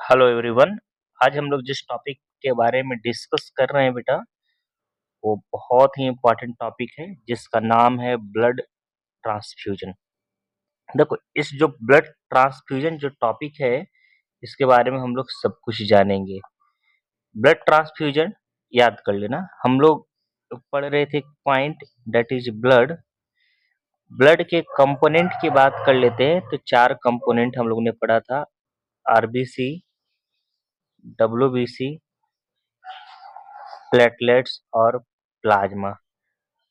Hello everyone. आज हम लोग जिस टॉपिक के बारे में डिस्कस कर रहे हैं बेटा, वो बहुत ही इम्पोर्टेंट टॉपिक है जिसका नाम है ब्लड ट्रांसफ्यूजन। देखो, इस जो ब्लड ट्रांसफ्यूजन जो टॉपिक है, इसके बारे में हम लोग सब कुछ जानेंगे। ब्लड ट्रांसफ्यूजन याद कर लेना। हम लोग पढ़ रहे थे point, that is blood. Blood के कंपोनेंट की बात कर लेते हैं तो चार कंपोनेंट हम लोग ने पढ़ा था: आरबीसी, डब्ल्यूबीसी, प्लेटलेट्स और प्लाज्मा।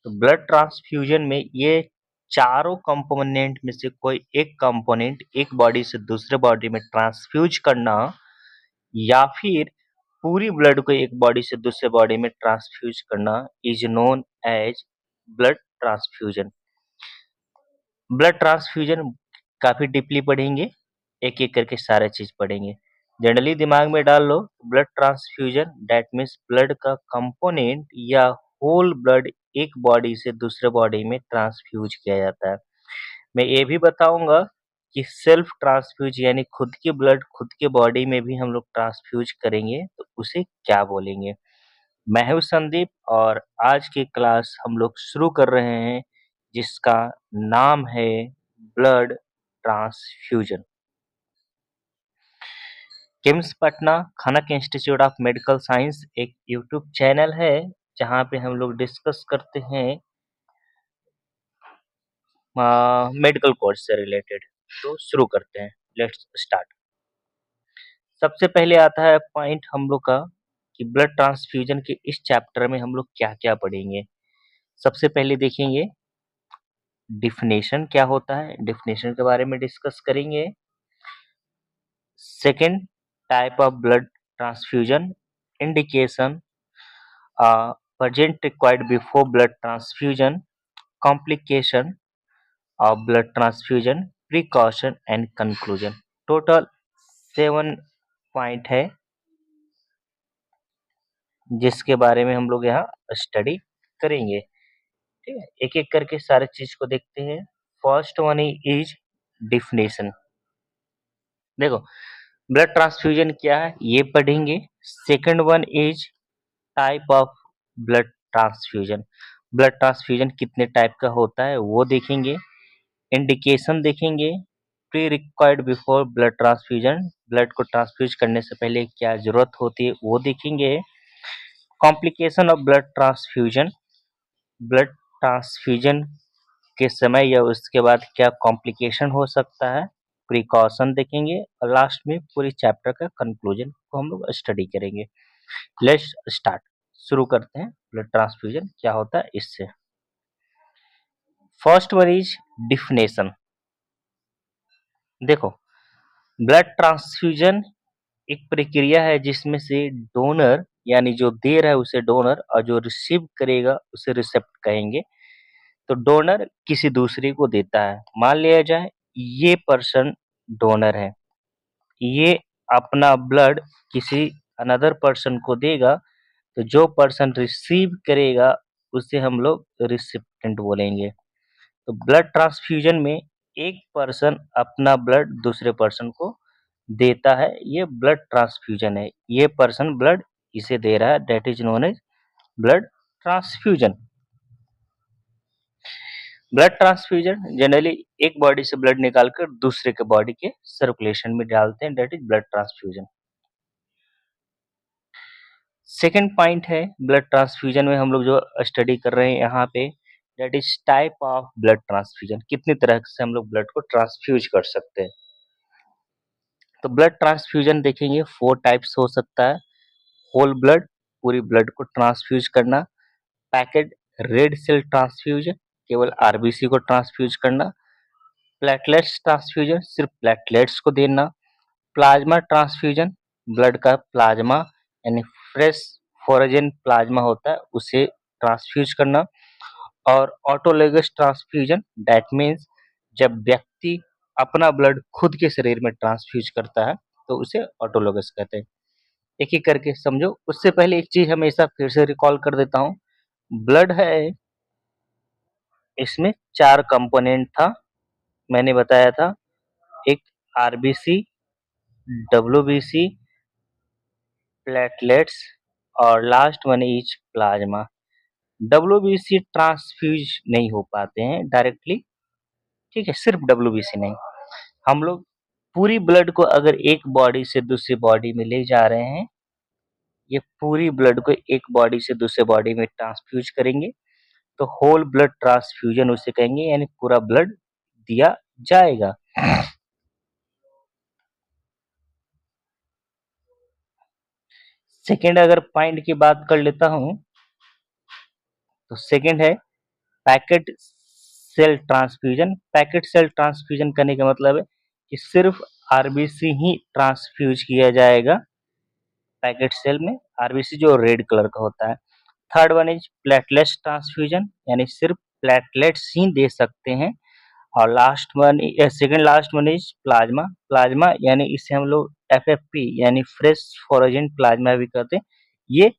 तो ब्लड ट्रांसफ्यूजन में ये चारों कंपोनेंट में से कोई एक कंपोनेंट एक बॉडी से दूसरे बॉडी में ट्रांसफ्यूज करना, या फिर पूरी ब्लड को एक बॉडी से दूसरे बॉडी में ट्रांसफ्यूज करना is known as blood transfusion. Blood transfusion काफी डीपली पढ़ेंगे, एक एक करके सारे चीज पढ़ेंगे। जनरली दिमाग में डाल लो, blood transfusion that means blood का कंपोनेंट या होल ब्लड एक बॉडी से दूसरे बॉडी में ट्रांसफ्यूज किया जाता है। मैं ये भी बताऊंगा कि सेल्फ ट्रांसफ्यूज यानी खुद की ब्लड खुद के बॉडी में भी हम लोग ट्रांसफ्यूज करेंगे तो उसे क्या बोलेंगे। मैं हूं संदीप और आज की क्लास हम लोग शुरू कर रहे हैं जिसका नाम है ब्लड ट्रांसफ्यूजन। किम्स पटना खानक इंस्टीट्यूट ऑफ मेडिकल साइंस एक यूट्यूब चैनल है जहाँ पे हम लोग डिस्कस करते हैं मेडिकल कोर्स से रिलेटेड। तो शुरू करते हैं, लेट्स स्टार्ट। सबसे पहले आता है पॉइंट हम लोग का कि ब्लड ट्रांसफ्यूजन के इस चैप्टर में हम लोग क्या क्या पढ़ेंगे। सबसे पहले देखेंगे डिफिनेशन क्या होता है, डिफिनेशन के बारे में डिस्कस करेंगे। Second, type of blood transfusion, indication, present required before blood transfusion, complication of blood transfusion, precaution and conclusion। Total 7 point है जिसके बारे में हम लोग यहाँ स्टडी करेंगे। ठीक है, एक एक करके सारे चीज को देखते हैं। First one is definition. देखो, ब्लड ट्रांसफ्यूजन क्या है ये पढ़ेंगे। Second one is type of blood transfusion, blood transfusion कितने टाइप का होता है वो देखेंगे। इंडिकेशन देखेंगे, pre required before blood transfusion, blood को ट्रांसफ्यूज करने से पहले क्या जरूरत होती है वो देखेंगे। Complication of blood transfusion, blood transfusion के समय या उसके बाद क्या कॉम्प्लिकेशन हो सकता है, प्रिकॉशन देखेंगे और लास्ट में पूरी चैप्टर का कंक्लूजन को हम लोग स्टडी करेंगे। लेट्स स्टार्ट, शुरू करते हैं ब्लड ट्रांसफ्यूजन क्या होता है इससे। First one is definition. देखो, ब्लड ट्रांसफ्यूजन एक प्रक्रिया है जिसमें से डोनर यानी जो दे रहा है उसे डोनर और जो रिसीव करेगा उसे रिसेप्ट कहेंगे। तो डोनर किसी दूसरे को देता है, मान लिया जाए ये पर्सन डोनर है, ये अपना ब्लड किसी अनदर पर्सन को देगा, तो जो पर्सन रिसीव करेगा उसे हम लोग रिसिपिएंट बोलेंगे। तो ब्लड ट्रांसफ्यूजन में एक पर्सन अपना ब्लड दूसरे पर्सन को देता है, ये ब्लड ट्रांसफ्यूजन है। ये पर्सन ब्लड इसे दे रहा है, that is known as blood transfusion. Blood transfusion generally एक बॉडी से ब्लड निकालकर दूसरे के बॉडी के सर्कुलेशन में डालते हैं, that is blood transfusion. Second point है ब्लड ट्रांसफ्यूजन में हम लोग जो स्टडी कर रहे हैं यहाँ पे, that is type of blood transfusion, कितनी तरह से हम लोग ब्लड को ट्रांसफ्यूज कर सकते हैं। तो ब्लड ट्रांसफ्यूजन देखेंगे 4 टाइप्स हो सकता है। होल ब्लड, पूरी ब्लड को ट्रांसफ्यूज करना। पैकेट रेड सेल ट्रांसफ्यूजन, केवल आरबीसी को ट्रांसफ्यूज करना। प्लेटलेट्स ट्रांसफ्यूजन, सिर्फ प्लेटलेट्स को देना। प्लाज्मा ट्रांसफ्यूजन, ब्लड का प्लाज्मा यानी फ्रेश फोरेजन प्लाज्मा होता है उसे ट्रांसफ्यूज करना। और ऑटोलोगस ट्रांसफ्यूजन, दैट मीन्स जब व्यक्ति अपना ब्लड खुद के शरीर में ट्रांसफ्यूज करता है तो उसे ऑटोलोगस कहते हैं। एक एक करके समझो। उससे पहले एक चीज हमेशा फिर से रिकॉल कर देता हूँ, ब्लड है, इसमें 4 कंपोनेंट था, मैंने बताया था। एक आरबीसी, डब्ल्यूबीसी, प्लेटलेट्स और last one is plasma. WBC transfuse नहीं हो पाते हैं डायरेक्टली, ठीक है, सिर्फ डब्ल्यूबीसी नहीं, हम लोग पूरी ब्लड को अगर एक बॉडी से दूसरी बॉडी में ले जा रहे हैं, ये पूरी ब्लड को एक बॉडी से दूसरे बॉडी में ट्रांसफ्यूज करेंगे, तो होल ब्लड ट्रांसफ्यूजन उसे कहेंगे, यानी पूरा ब्लड दिया जाएगा। सेकेंड अगर पॉइंट की बात कर लेता हूं, तो सेकेंड है packet cell transfusion. Packet cell transfusion करने का मतलब है कि सिर्फ आरबीसी ही ट्रांसफ्यूज किया जाएगा पैकेट सेल में, आरबीसी जो रेड कलर का होता है। Third one is platelets transfusion, यानी सिर्फ प्लेटलेट्स ही दे सकते हैं। और last one, second last one is plasma. Plasma यानी इसे हम लोग एफएफपी यानी फ्रेश फ्रोजन प्लाज्मा भी कहते हैं। ये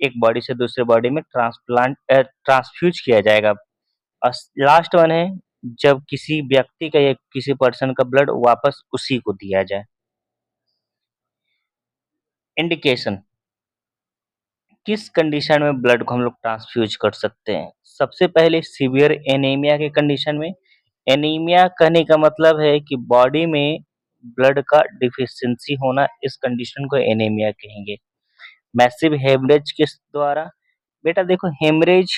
एक बॉडी से दूसरे बॉडी में ट्रांसफ्यूज किया जाएगा। और लास्ट वन है जब किसी व्यक्ति का या किसी पर्सन का ब्लड वापस उसी को दिया जाए। इंडिकेशन, किस कंडीशन में ब्लड को हम लोग ट्रांसफ्यूज कर सकते हैं? सबसे पहले सीवियर एनीमिया के कंडीशन में। एनीमिया कहने का मतलब है कि बॉडी में ब्लड का डिफिशियंसी होना, इस कंडीशन को एनीमिया कहेंगे। मैसिव हेमरेज किस द्वारा? बेटा देखो, हेमरेज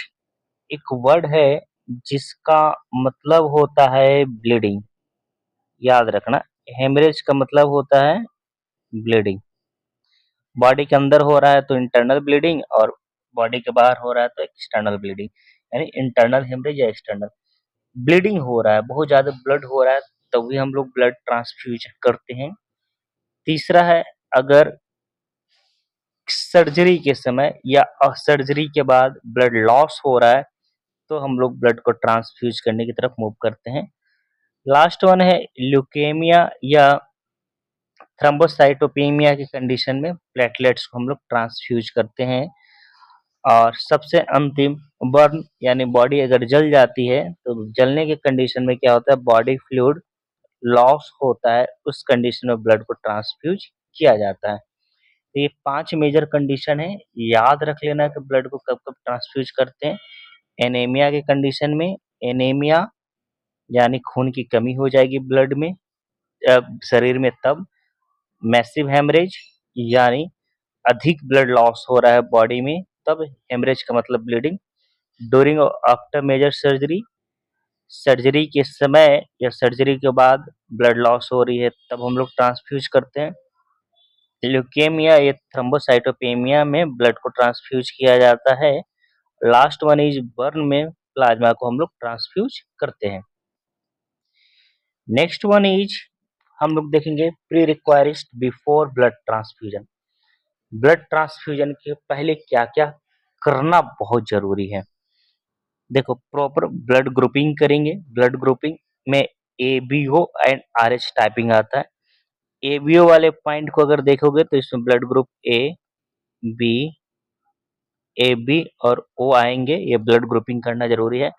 एक वर्ड है जिसका मतलब होता है ब्लीडिंग, याद रखना। हेमरेज का मतलब होता है ब्लीडिंग। बॉडी के अंदर हो रहा है तो इंटरनल ब्लीडिंग, और बॉडी के बाहर हो रहा है तो एक्सटर्नल ब्लीडिंग, यानी इंटरनल हेमरेज या एक्सटर्नल ब्लीडिंग हो रहा है, बहुत ज्यादा ब्लड हो रहा है, तभी हम लोग ब्लड ट्रांसफ्यूज करते हैं। तीसरा है अगर सर्जरी के समय या सर्जरी के बाद ब्लड लॉस हो रहा है, तो हम लोग ब्लड को ट्रांसफ्यूज करने की तरफ मूव करते हैं। लास्ट वन है ल्यूकेमिया या थ्रोम्बोसाइटोपेनिया की कंडीशन में प्लेटलेट्स को हम लोग ट्रांसफ्यूज करते हैं। और सबसे अंतिम बर्न, यानी बॉडी अगर जल जाती है, तो जलने के कंडीशन में क्या होता है, बॉडी फ्लूइड लॉस होता है, उस कंडीशन में ब्लड को ट्रांसफ्यूज किया जाता है। तो ये 5 मेजर कंडीशन है, याद रख लेना कि ब्लड को कब कब ट्रांसफ्यूज करते हैं। एनीमिया के कंडीशन में, एनीमिया यानी खून की कमी हो जाएगी ब्लड में, शरीर में, तब। मैसिव हेमरेज यानी अधिक ब्लड लॉस हो रहा है बॉडी में, तब हेमरेज का मतलब bleeding. During after major surgery, surgery के समय या सर्जरी के बाद ब्लड लॉस हो रही है, तब हम लोग ट्रांसफ्यूज करते हैं। ल्यूकेमिया या थ्रोम्बोसाइटोपेनिया में ब्लड को ट्रांसफ्यूज किया जाता है। लास्ट वन इज बर्न में प्लाज्मा को हम लोग ट्रांसफ्यूज करते हैं। नेक्स्ट वन इज हम लोग देखेंगे prerequisite before blood transfusion. Blood transfusion के पहले क्या क्या करना बहुत जरूरी है। देखो, प्रॉपर ब्लड ग्रुपिंग करेंगे। ब्लड ग्रुपिंग में एबीओ एंड आरएच टाइपिंग आता है। एबीओ वाले पॉइंट को अगर देखोगे तो इसमें blood group A, B, A B और ओ आएंगे, ये ब्लड ग्रुपिंग करना जरूरी है।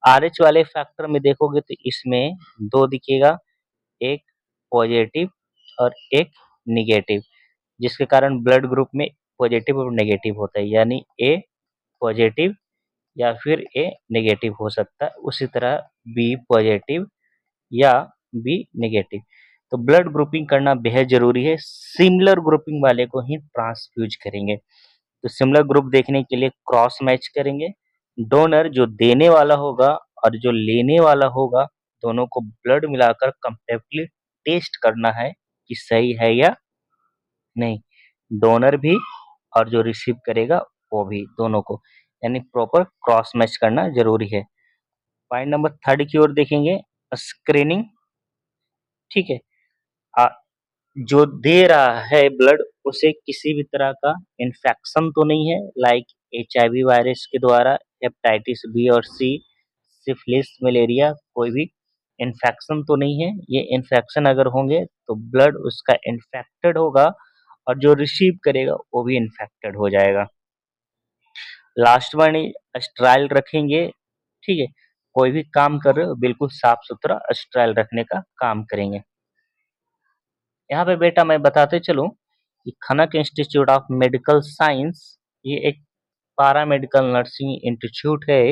आरएच वाले फैक्टर में देखोगे तो इसमें दो दिखेगा, एक पॉजिटिव और एक निगेटिव, जिसके कारण ब्लड ग्रुप में पॉजिटिव और नेगेटिव होता है, यानी ए पॉजिटिव या फिर ए नेगेटिव हो सकता है, उसी तरह बी पॉजिटिव या बी नेगेटिव। तो ब्लड ग्रुपिंग करना बेहद जरूरी है। सिमिलर ग्रुपिंग वाले को ही ट्रांसफ्यूज करेंगे। तो सिमिलर ग्रुप देखने के लिए क्रॉस मैच करेंगे। डोनर जो देने वाला होगा और जो लेने वाला होगा, दोनों को ब्लड मिलाकर कंपेरेटिवली टेस्ट करना है कि सही है या नहीं। डोनर भी और जो रिसीव करेगा वो भी, दोनों को, यानी प्रॉपर क्रॉस मैच करना जरूरी है। पॉइंट नंबर थर्ड की ओर देखेंगे, स्क्रीनिंग। ठीक है, जो दे रहा है ब्लड, उसे किसी भी तरह का इन्फेक्शन तो नहीं है, लाइक एचआईवी वायरस के द्वारा, हेपेटाइटिस बी और सी, सिफिलिस, मलेरिया, कोई भी इन्फेक्शन तो नहीं है। ये इन्फेक्शन अगर होंगे तो ब्लड उसका इन्फेक्टेड होगा और जो रिसीव करेगा वो भी इन्फेक्टेड हो जाएगा। लास्ट वन स्ट्राइल रखेंगे। ठीक है, कोई भी काम कर रहे हो बिल्कुल साफ सुथरा स्ट्राइल रखने का काम करेंगे। यहाँ पे बेटा मैं बताते चलूं कि खनक इंस्टीट्यूट ऑफ मेडिकल साइंस ये एक पारामेडिकल नर्सिंग इंस्टीट्यूट है।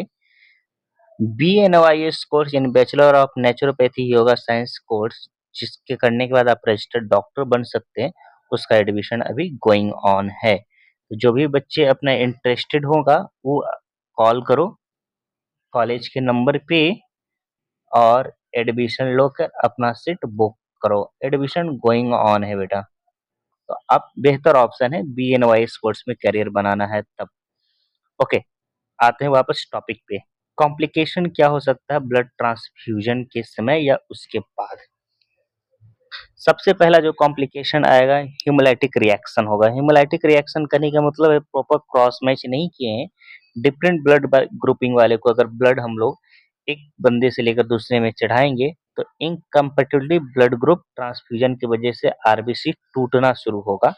बीएनवाईएस कोर्स यानी bachelor of naturopathy yoga science course, जिसके करने के बाद आप रजिस्टर्ड डॉक्टर बन सकते हैं, उसका एडमिशन अभी गोइंग ऑन है। तो जो भी बच्चे अपना इंटरेस्टेड होगा वो कॉल करो कॉलेज के नंबर पे और एडमिशन लो कर अपना सीट बुक करो। एडमिशन गोइंग ऑन है बेटा। तो अब बेहतर ऑप्शन है बीएनवाईएस कोर्स में करियर बनाना है तब। ओके, आते हैं वापस टॉपिक पे। कॉम्प्लिकेशन क्या हो सकता है ब्लड ट्रांसफ्यूजन के समय या उसके बाद? सबसे पहला जो कॉम्प्लिकेशन आएगा हीमोलाइटिक रिएक्शन होगा। हीमोलाइटिक रिएक्शन करने का मतलब है प्रॉपर क्रॉस मैच नहीं किए हैं डिफरेंट ब्लड ग्रुपिंग वाले को अगर ब्लड हम लोग एक बंदे से लेकर दूसरे में चढ़ाएंगे तो इनकम्पेटिबिलिटी ब्लड ग्रुप ट्रांसफ्यूजन की वजह से आरबीसी टूटना शुरू होगा।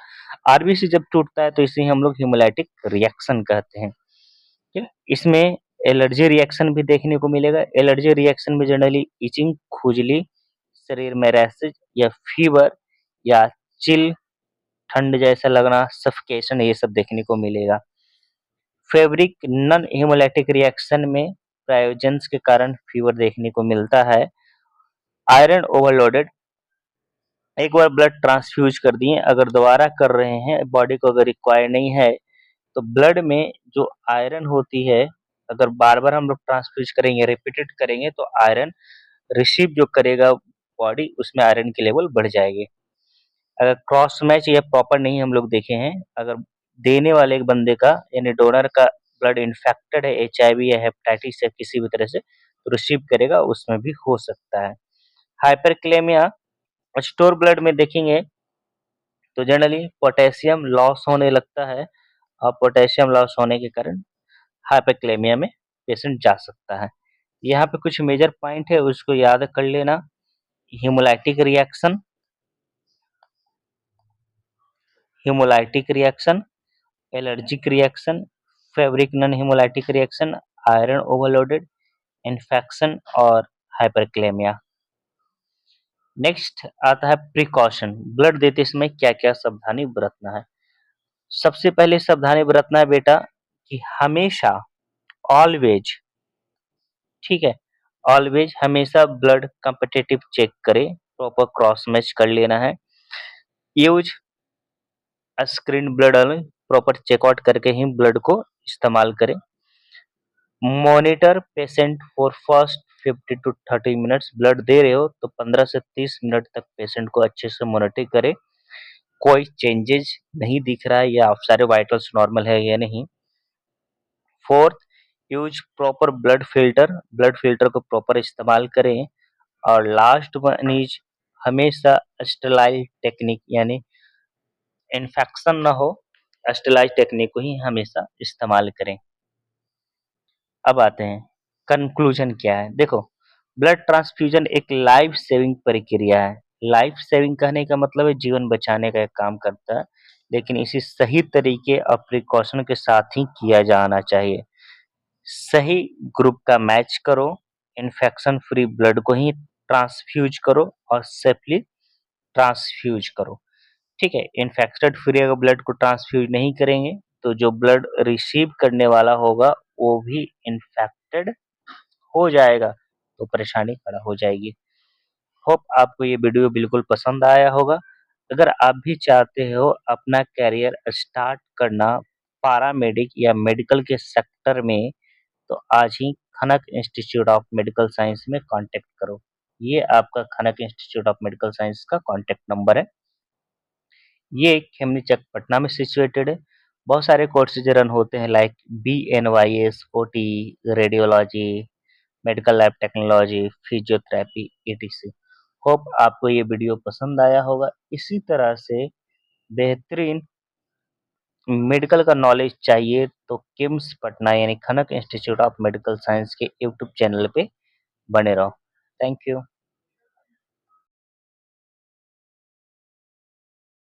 आरबीसी जब टूटता है तो इसे हम लोग हीमोलाइटिक रिएक्शन कहते हैं। ठीक है, इसमें एलर्जी रिएक्शन भी देखने को मिलेगा। एलर्जी रिएक्शन में जनरली इचिंग, खुजली, शरीर में रैशेज या फीवर या चिल, ठंड जैसा लगना, सफकेशन, ये सब देखने को मिलेगा। फेब्रिक नॉन हेमोलाइटिक रिएक्शन में प्रायोजेंस के कारण फीवर देखने को मिलता है। आयरन ओवरलोडेड, एक बार ब्लड ट्रांसफ्यूज कर दिए, अगर दोबारा कर रहे हैं बॉडी को अगर रिक्वायर नहीं है तो ब्लड में जो आयरन होती है अगर बार बार हम लोग ट्रांसफ्यूज करेंगे, रिपीटेड करेंगे तो आयरन रिसीव जो करेगा बॉडी उसमें आयरन की लेवल बढ़ जाएगी। अगर क्रॉस मैच या प्रॉपर नहीं हम लोग देखे हैं, अगर देने वाले एक बंदे का यानी डोनर का ब्लड इन्फेक्टेड है एचआईवी या हेपेटाइटिस या किसी भी तरह से तो रिसीव करेगा, उसमें भी हो सकता है। हाइपरक्लेमिया, स्टोर ब्लड में देखेंगे तो जनरली पोटेशियम लॉस होने लगता है और पोटेशियम लॉस होने के कारण हाइपरक्लेमिया में पेशेंट जा सकता है। यहाँ पे कुछ मेजर पॉइंट है उसको याद कर लेना। Hemolytic reaction, hemolytic reaction, allergic reaction, fabric non hemolytic reaction, iron overloaded, infection और हाइपरक्लेमिया। नेक्स्ट आता है प्रिकॉशन, ब्लड देते समय क्या क्या सावधानी बरतना है। सबसे पहले सावधानी बरतना है बेटा कि हमेशा ऑलवेज, ठीक है, ऑलवेज हमेशा ब्लड कंपेटिटिव चेक करें, प्रॉपर क्रॉस मैच कर लेना है। Use screen blood, proper checkout करके ही ब्लड को इस्तेमाल करें। Monitor patient for first 50 to 30 minutes, blood दे रहे हो तो 15 से 30 मिनट तक पेशेंट को अच्छे से मॉनिटर करें, कोई चेंजेस नहीं दिख रहा है या सारे वाइटल्स नॉर्मल है या नहीं। Fourth, use proper blood filter को प्रॉपर इस्तेमाल करें। और लास्ट वन इज हमेशा स्टेलाइल टेक्निक यानी इन्फेक्शन ना हो, स्टेलाइज टेक्निक को ही हमेशा इस्तेमाल करें। अब आते हैं कंक्लूजन क्या है। देखो, ब्लड ट्रांसफ्यूजन एक लाइफ सेविंग प्रक्रिया है। लाइफ सेविंग कहने का मतलब है जीवन बचाने का एक काम करता है, लेकिन इसे सही तरीके और प्रिकॉशन के साथ ही किया जाना चाहिए। सही ग्रुप का मैच करो, इन्फेक्शन फ्री ब्लड को ही ट्रांसफ्यूज करो और सेफली ट्रांसफ्यूज करो। ठीक है, इन्फेक्टेड फ्री अगर ब्लड को ट्रांसफ्यूज नहीं करेंगे तो जो ब्लड रिसीव करने वाला होगा वो भी इन्फेक्टेड हो जाएगा, तो परेशानी खड़ा हो जाएगी। होप आपको ये वीडियो बिल्कुल पसंद आया होगा। अगर आप भी चाहते हो अपना कैरियर स्टार्ट करना पारामेडिक या मेडिकल के सेक्टर में तो आज ही खनक इंस्टीट्यूट ऑफ मेडिकल साइंस में कांटेक्ट करो। ये आपका खनक इंस्टीट्यूट ऑफ मेडिकल साइंस का कांटेक्ट नंबर है। ये खेमनी चक पटना में सिचुएटेड है। बहुत सारे कोर्सेज रन होते हैं like BNYS, OT, radiology, medical lab technology, physiotherapy, ETC। Hope आपको ये वीडियो पसंद आया होगा। इसी तरह से बेहतरीन मेडिकल का नॉलेज चाहिए तो किम्स पटना यानी खनक इंस्टीट्यूट ऑफ मेडिकल साइंस के यूट्यूब चैनल पे बने रहो। Thank you.